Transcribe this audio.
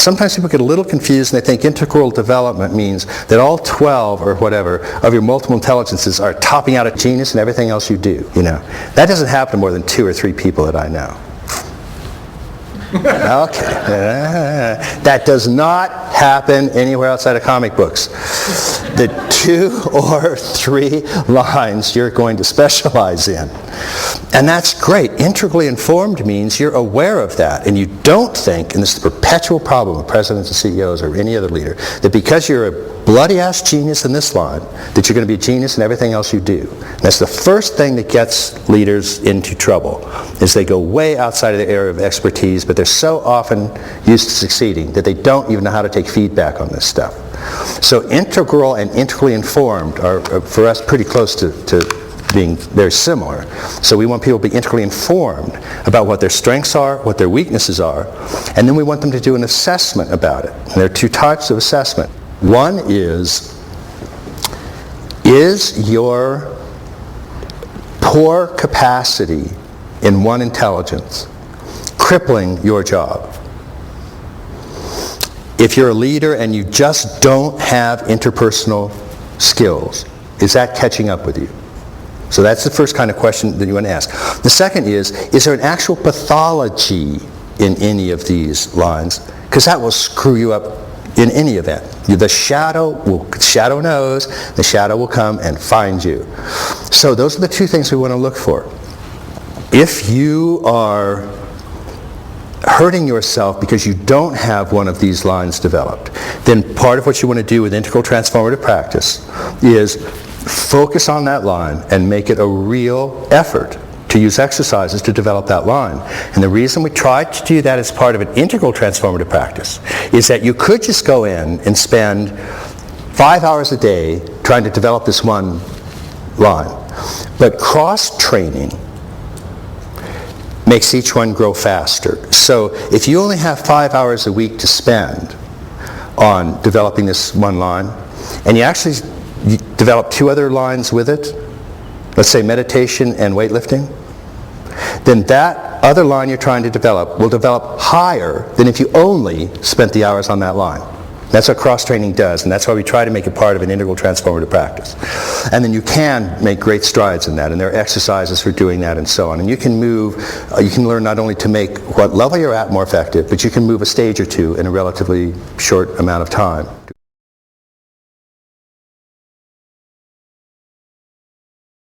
sometimes people get a little confused and they think integral development means that all 12 or whatever of your multiple intelligences are topping out a genius in everything else you do. That doesn't happen to more than 2 or 3 people that I know. Okay. That does not happen anywhere outside of comic books. The 2 or 3 lines you're going to specialize in. And that's great. Integrally informed means you're aware of that, and you don't think, and this is the perpetual problem of presidents and CEOs or any other leader, that because you're a bloody-ass genius in this line, that you're going to be a genius in everything else you do. And that's the first thing that gets leaders into trouble, is they go way outside of their area of expertise, but they're so often used to succeeding that they don't even know how to take feedback on this stuff. So integral and integrally informed are for us pretty close to being very similar. So we want people to be integrally informed about what their strengths are, what their weaknesses are, and then we want them to do an assessment about it. And there are 2 types of assessment. One is your poor capacity in one intelligence crippling your job? If you're a leader and you just don't have interpersonal skills, is that catching up with you? So that's the first kind of question that you want to ask. The second is there an actual pathology in any of these lines? Because that will screw you up in any event. The shadow knows, the shadow will come and find you. So those are the 2 things we want to look for. If you are hurting yourself because you don't have one of these lines developed, then part of what you want to do with integral transformative practice is focus on that line and make it a real effort to use exercises to develop that line. And the reason we try to do that as part of an integral transformative practice is that you could just go in and spend 5 hours a day trying to develop this one line. But cross-training makes each one grow faster. So if you only have 5 hours a week to spend on developing this one line, and you develop 2 other lines with it, let's say meditation and weightlifting, then that other line you're trying to develop will develop higher than if you only spent the hours on that line. That's what cross-training does, and that's why we try to make it part of an integral transformative practice. And then you can make great strides in that, and there are exercises for doing that and so on. And you can learn not only to make what level you're at more effective, but you can move a stage or 2 in a relatively short amount of time.